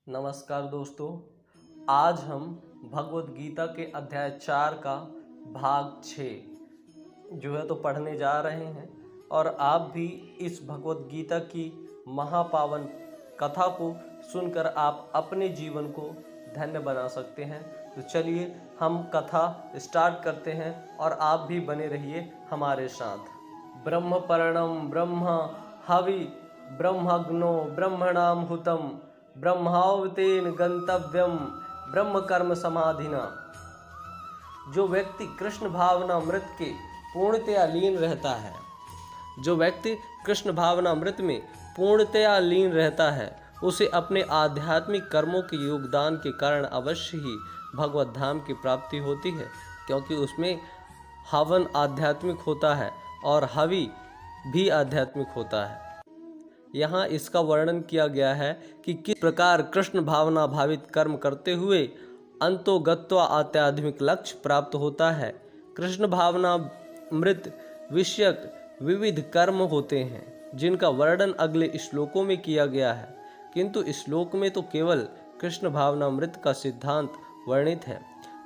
नमस्कार दोस्तों, आज हम भगवत गीता के अध्याय 4 का भाग 6 जो है तो पढ़ने जा रहे हैं। और आप भी इस भगवत गीता की महापावन कथा को सुनकर आप अपने जीवन को धन्य बना सकते हैं। तो चलिए हम कथा स्टार्ट करते हैं और आप भी बने रहिए हमारे साथ। ब्रह्म पर्णम ब्रह्म हवि ब्रह्मग्नो ब्रह्मणाम हुतम ब्रह्मावतेन गंतव्यम ब्रह्म कर्म समाधिना। जो व्यक्ति कृष्ण भावनामृत के पूर्णतया लीन रहता है, में पूर्णतया लीन रहता है, उसे अपने आध्यात्मिक कर्मों के योगदान के कारण अवश्य ही भगवत धाम की प्राप्ति होती है, क्योंकि उसमें हवन आध्यात्मिक होता है और हवि भी आध्यात्मिक होता है। यहाँ इसका वर्णन किया गया है कि किस प्रकार कृष्ण भावना भावित कर्म करते हुए अंतोगत्वा आध्यात्मिक लक्ष्य प्राप्त होता है। कृष्ण भावना मृत विषयक विविध कर्म होते हैं जिनका वर्णन अगले श्लोकों में किया गया है, किंतु इस श्लोक में तो केवल कृष्ण भावना मृत का सिद्धांत वर्णित है।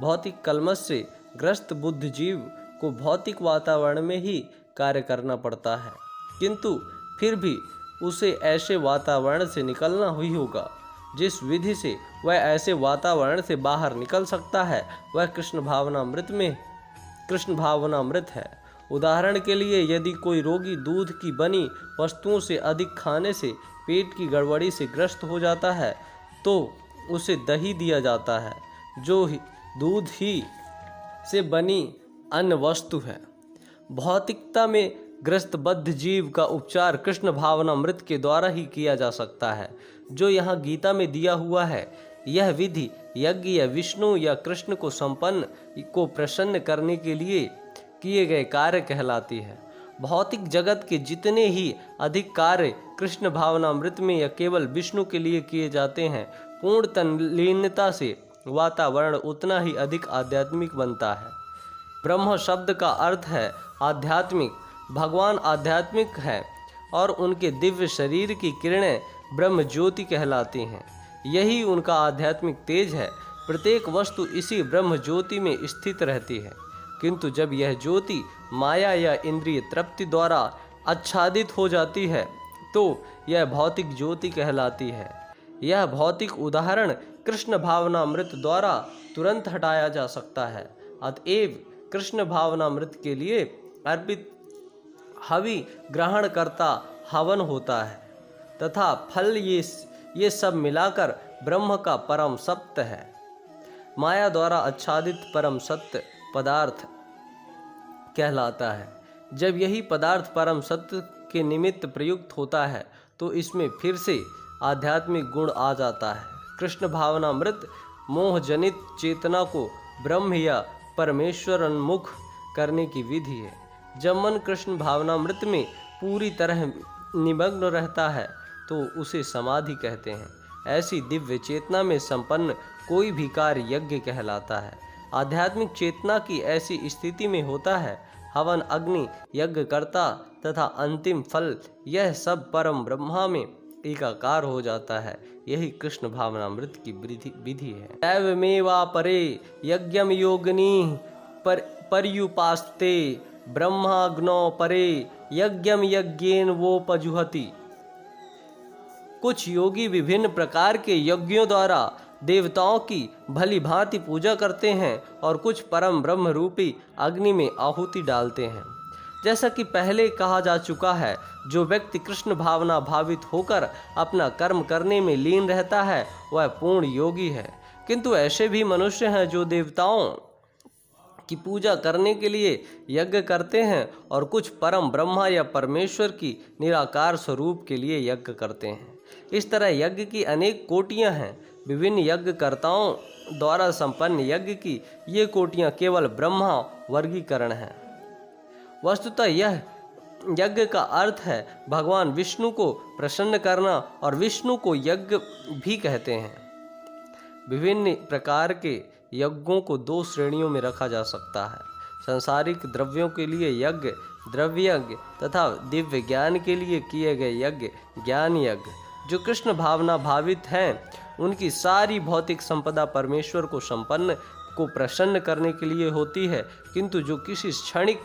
भौतिक कलमश से ग्रस्त बुद्ध जीव को भौतिक वातावरण में ही कार्य करना पड़ता है, किंतु फिर भी उसे ऐसे वातावरण से निकलना ही होगा। जिस विधि से वह ऐसे वातावरण से बाहर निकल सकता है वह कृष्ण भावनामृत है। उदाहरण के लिए, यदि कोई रोगी दूध की बनी वस्तुओं से अधिक खाने से पेट की गड़बड़ी से ग्रस्त हो जाता है तो उसे दही दिया जाता है, जो दूध ही से बनी अन्य वस्तु है। भौतिकता में ग्रस्त बद्ध जीव का उपचार कृष्ण भावनामृत के द्वारा ही किया जा सकता है, जो यहाँ गीता में दिया हुआ है। यह विधि यज्ञ या विष्णु या कृष्ण को प्रसन्न करने के लिए किए गए कार्य कहलाती है। भौतिक जगत के जितने ही अधिक कार्य कृष्ण भावनामृत में या केवल विष्णु के लिए किए जाते हैं, पूर्ण तल्लीनता से वातावरण उतना ही अधिक आध्यात्मिक बनता है। ब्रह्म शब्द का अर्थ है आध्यात्मिक। भगवान आध्यात्मिक है और उनके दिव्य शरीर की किरणें ब्रह्म ज्योति कहलाती हैं। यही उनका आध्यात्मिक तेज है। प्रत्येक वस्तु इसी ब्रह्म ज्योति में स्थित रहती है, किंतु जब यह ज्योति माया या इंद्रिय तृप्ति द्वारा आच्छादित हो जाती है तो यह भौतिक ज्योति कहलाती है। यह भौतिक उदाहरण कृष्ण भावनामृत द्वारा तुरंत हटाया जा सकता है। अतएव कृष्ण भावनामृत के लिए अर्पित हवि ग्रहण करता हवन होता है तथा फल ये सब मिलाकर ब्रह्म का परम सत्य है। माया द्वारा आच्छादित परम सत्य पदार्थ कहलाता है। जब यही पदार्थ परम सत्य के निमित्त प्रयुक्त होता है तो इसमें फिर से आध्यात्मिक गुण आ जाता है। कृष्ण भावनामृत मोह जनित चेतना को ब्रह्म या परमेश्वर उन्मुख करने की विधि है। जब मन कृष्ण भावनामृत में पूरी तरह निमग्न रहता है तो उसे समाधि कहते हैं। ऐसी दिव्य चेतना में संपन्न कोई भी कार्य यज्ञ कहलाता है। आध्यात्मिक चेतना की ऐसी स्थिति में होता है हवन, अग्नि, यज्ञ कर्ता तथा अंतिम फल, यह सब परम ब्रह्मा में एकाकार हो जाता है। यही कृष्ण भावनामृत की विधि है। दैवमेवा परे यज्ञम योगिनी पर्युपास्ते ब्रह्माग्नो परे यज्ञम यज्ञेन वोपजुहति। कुछ योगी विभिन्न प्रकार के यज्ञों द्वारा देवताओं की भली भांति पूजा करते हैं और कुछ परम ब्रह्म रूपी अग्नि में आहुति डालते हैं। जैसा कि पहले कहा जा चुका है, जो व्यक्ति कृष्ण भावना भावित होकर अपना कर्म करने में लीन रहता है वह पूर्ण योगी है। किंतु ऐसे भी मनुष्य हैं जो देवताओं की पूजा करने के लिए यज्ञ करते हैं और कुछ परम ब्रह्मा या परमेश्वर की निराकार स्वरूप के लिए यज्ञ करते हैं। इस तरह यज्ञ की अनेक कोटियां हैं। विभिन्न यज्ञकर्ताओं द्वारा संपन्न यज्ञ की ये कोटियां केवल ब्रह्मा वर्गीकरण है। वस्तुतः यह यज्ञ का अर्थ है भगवान विष्णु को प्रसन्न करना, और विष्णु को यज्ञ भी कहते हैं। विभिन्न प्रकार के यज्ञों को दो श्रेणियों में रखा जा सकता है। सांसारिक द्रव्यों के लिए यज्ञ, द्रव्य यज्ञ, तथा दिव्य ज्ञान के लिए किए गए यज्ञ, ज्ञान यज्ञ। जो कृष्ण भावना भावित हैं उनकी सारी भौतिक संपदा परमेश्वर को संपन्न को प्रसन्न करने के लिए होती है, किंतु जो किसी क्षणिक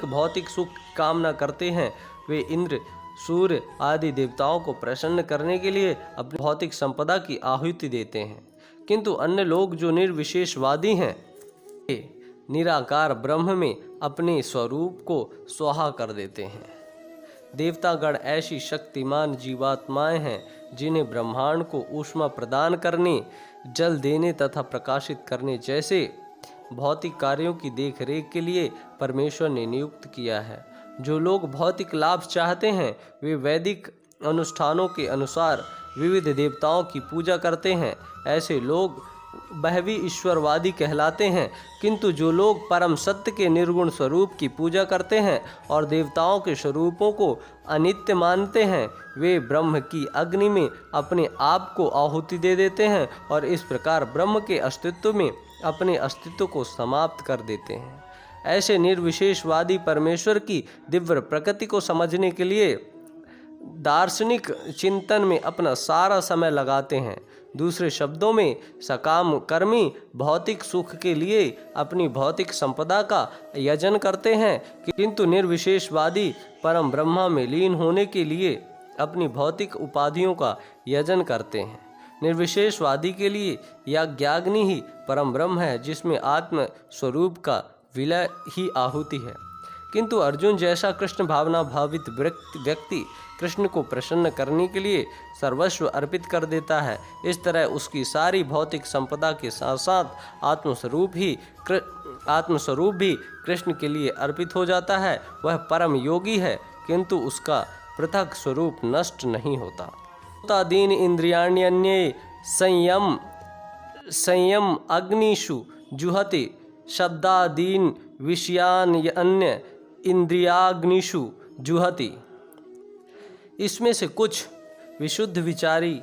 भौतिक सुख की कामना करते हैं वे इंद्र, सूर्य आदि देवताओं को प्रसन्न करने के लिए अपनी भौतिक संपदा की आहुति देते हैं। किंतु अन्य लोग जो निर्विशेषवादी हैं वे निराकार ब्रह्म में अपने स्वरूप को स्वाहा कर देते हैं। देवतागण ऐसी शक्तिमान जीवात्माएं हैं जिन्हें ब्रह्मांड को ऊष्मा प्रदान करने, जल देने तथा प्रकाशित करने जैसे भौतिक कार्यों की देखरेख के लिए परमेश्वर ने नियुक्त किया है। जो लोग भौतिक लाभ चाहते हैं वे वैदिक अनुष्ठानों के अनुसार विविध देवताओं की पूजा करते हैं। ऐसे लोग बहवी ईश्वरवादी कहलाते हैं। किंतु जो लोग परम सत्य के निर्गुण स्वरूप की पूजा करते हैं और देवताओं के स्वरूपों को अनित्य मानते हैं वे ब्रह्म की अग्नि में अपने आप को आहुति दे देते हैं और इस प्रकार ब्रह्म के अस्तित्व में अपने अस्तित्व को समाप्त कर देते हैं। ऐसे निर्विशेषवादी परमेश्वर की दिव्य प्रकृति को समझने के लिए दार्शनिक चिंतन में अपना सारा समय लगाते हैं। दूसरे शब्दों में सकाम कर्मी भौतिक सुख के लिए अपनी भौतिक संपदा का यजन करते हैं, किंतु निर्विशेषवादी परम ब्रह्मा में लीन होने के लिए अपनी भौतिक उपाधियों का यजन करते हैं। निर्विशेषवादी के लिए याज्ञाग्नि ही परम ब्रह्म है, जिसमें आत्म स्वरूप का विलय ही आहुति है। किंतु अर्जुन जैसा कृष्ण भावना भावित व्यक्ति कृष्ण को प्रसन्न करने के लिए सर्वस्व अर्पित कर देता है। इस तरह उसकी सारी भौतिक संपदा के साथ साथ आत्मस्वरूप भी कृष्ण के लिए अर्पित हो जाता है। वह परम योगी है, किंतु उसका पृथक स्वरूप नष्ट नहीं होता। तादीन इंद्रियाण्यन्ये संयम अग्निषु जुहति शब्दादीन विषयान अन्य इंद्रियाग्निषु जुहति। इसमें से कुछ विशुद्ध विचारी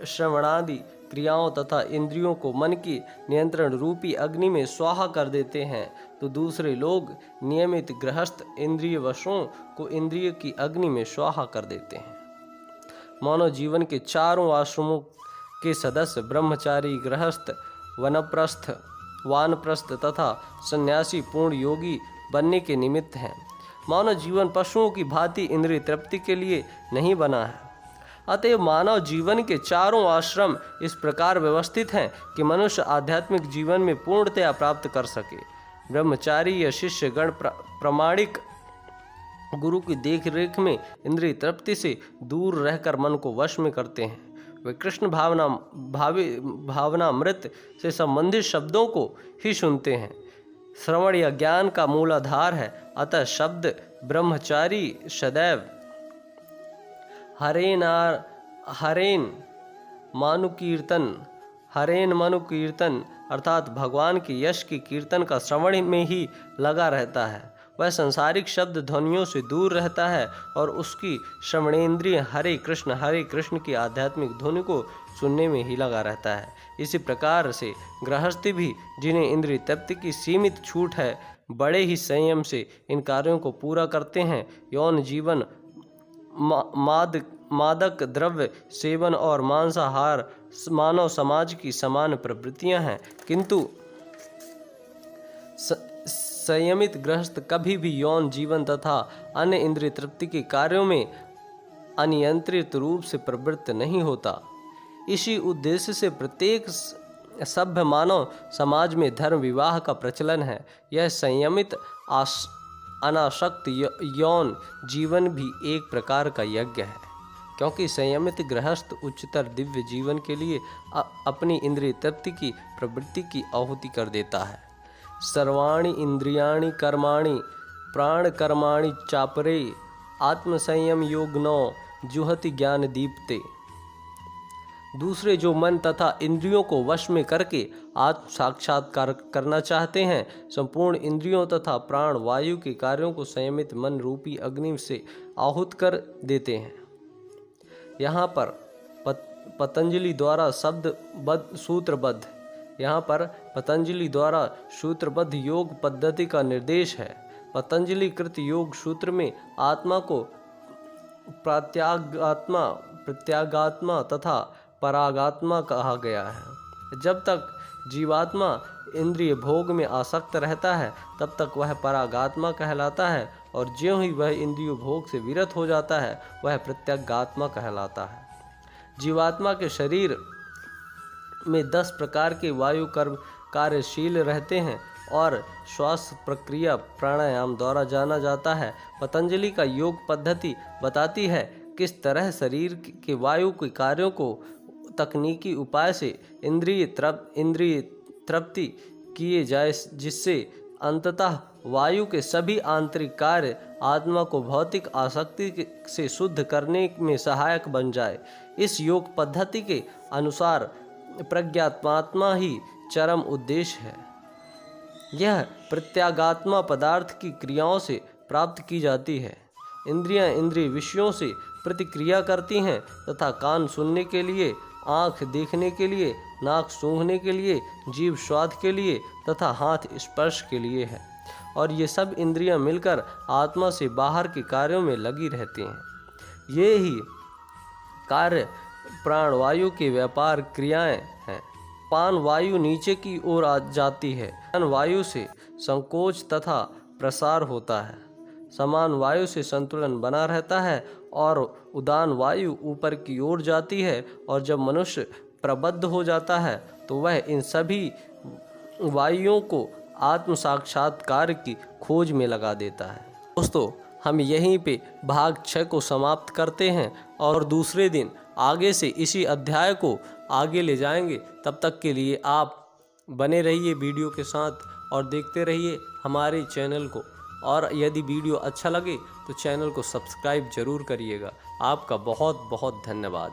श्रवणादि क्रियाओं तथा इंद्रियों को मन की नियंत्रण रूपी अग्नि में स्वाहा कर देते हैं, तो दूसरे लोग नियमित गृहस्थ इंद्रिय वशों को इंद्रिय की अग्नि में स्वाहा कर देते हैं। मानव जीवन के चारों आश्रमों के सदस्य ब्रह्मचारी, गृहस्थ, वनप्रस्थ, वानप्रस्थ तथा सन्यासी पूर्ण योगी बनने के निमित्त हैं। मानव जीवन पशुओं की भांति इंद्रिय तृप्ति के लिए नहीं बना है। अतएव मानव जीवन के चारों आश्रम इस प्रकार व्यवस्थित हैं कि मनुष्य आध्यात्मिक जीवन में पूर्णतया प्राप्त कर सके। ब्रह्मचारी या शिष्य गण प्रामाणिक गुरु की देखरेख में इंद्रिय तृप्ति से दूर रहकर मन को वश में करते हैं। वे कृष्ण भावनामृत से संबंधित शब्दों को ही सुनते हैं। श्रवण या ज्ञान का मूलाधार है। अतः शब्द ब्रह्मचारी सदैव हरेन मनुकीर्तन अर्थात भगवान के यश की कीर्तन का श्रवण में ही लगा रहता है। वह सांसारिक शब्द ध्वनियों से दूर रहता है और उसकी श्रवणेन्द्रिय हरे कृष्ण की आध्यात्मिक ध्वनि को सुनने में ही लगा रहता है। इसी प्रकार से गृहस्थी भी, जिन्हें इंद्रिय तृप्ति की सीमित छूट है, बड़े ही संयम से इन कार्यों को पूरा करते हैं। यौन जीवन, मादक द्रव्य सेवन और मांसाहार मानव समाज की समान प्रवृत्तियां हैं, किंतु संयमित गृहस्थ कभी भी यौन जीवन तथा अन्य इंद्रिय तृप्ति के कार्यों में अनियंत्रित रूप से प्रवृत्त नहीं होता। इसी उद्देश्य से प्रत्येक सभ्य मानव समाज में धर्म विवाह का प्रचलन है। यह संयमित अनासक्त यौन जीवन भी एक प्रकार का यज्ञ है, क्योंकि संयमित गृहस्थ उच्चतर दिव्य जीवन के लिए अपनी इंद्रिय तृप्ति की प्रवृत्ति की आहुति कर देता है। सर्वाणि इंद्रियाणि कर्माणि प्राण कर्माणि चापरे आत्मसंयम योगनो जुहति ज्ञान दीप्ते। दूसरे जो मन तथा इंद्रियों को वश में करके आत्म साक्षात्कार करना चाहते हैं, संपूर्ण इंद्रियों तथा प्राण वायु के कार्यों को संयमित मन रूपी अग्नि से आहुत कर देते हैं। यहाँ पर पतंजलि द्वारा सूत्रबद्ध योग पद्धति का निर्देश है। पतंजलि कृत योग सूत्र में आत्मा को प्रत्यागात्मा तथा परागात्मा कहा गया है। जब तक जीवात्मा इंद्रिय भोग में आसक्त रहता है तब तक वह परागात्मा कहलाता है, और ज्यों ही वह इंद्रिय भोग से विरत हो जाता है वह प्रत्यागात्मा कहलाता है। जीवात्मा के शरीर में 10 प्रकार के वायु कर्म कार्यशील रहते हैं और श्वास प्रक्रिया प्राणायाम द्वारा जाना जाता है। पतंजलि का योग पद्धति बताती है किस तरह शरीर के वायु के कार्यों को तकनीकी उपाय से इंद्रिय तृप्ति किए जाए, जिससे अंततः वायु के सभी आंतरिक कार्य आत्मा को भौतिक आसक्ति से शुद्ध करने में सहायक बन जाए। इस योग पद्धति के अनुसार प्रज्ञात्मात्मा ही चरम उद्देश्य है। यह प्रत्यागात्मा पदार्थ की क्रियाओं से प्राप्त की जाती है। इंद्रियां इंद्रिय विषयों से प्रतिक्रिया करती हैं तथा कान सुनने के लिए, आँख देखने के लिए, नाक सूंघने के लिए, जीभ स्वाद के लिए तथा हाथ स्पर्श के लिए है, और ये सब इंद्रियां मिलकर आत्मा से बाहर के कार्यों में लगी रहती हैं। ये ही कार्य प्राणवायु के व्यापार क्रियाएं हैं। पान वायु नीचे की ओर आ जाती है, वायु से संकोच तथा प्रसार होता है, समान वायु से संतुलन बना रहता है, और उदान वायु ऊपर की ओर जाती है, और जब मनुष्य प्रबद्ध हो जाता है तो वह इन सभी वायुओं को आत्म साक्षात्कार की खोज में लगा देता है। दोस्तों, हम यहीं पे भाग 6 को समाप्त करते हैं और दूसरे दिन आगे से इसी अध्याय को आगे ले जाएंगे। तब तक के लिए आप बने रहिए वीडियो के साथ और देखते रहिए हमारे चैनल को, और यदि वीडियो अच्छा लगे तो चैनल को सब्सक्राइब जरूर करिएगा। आपका बहुत बहुत धन्यवाद।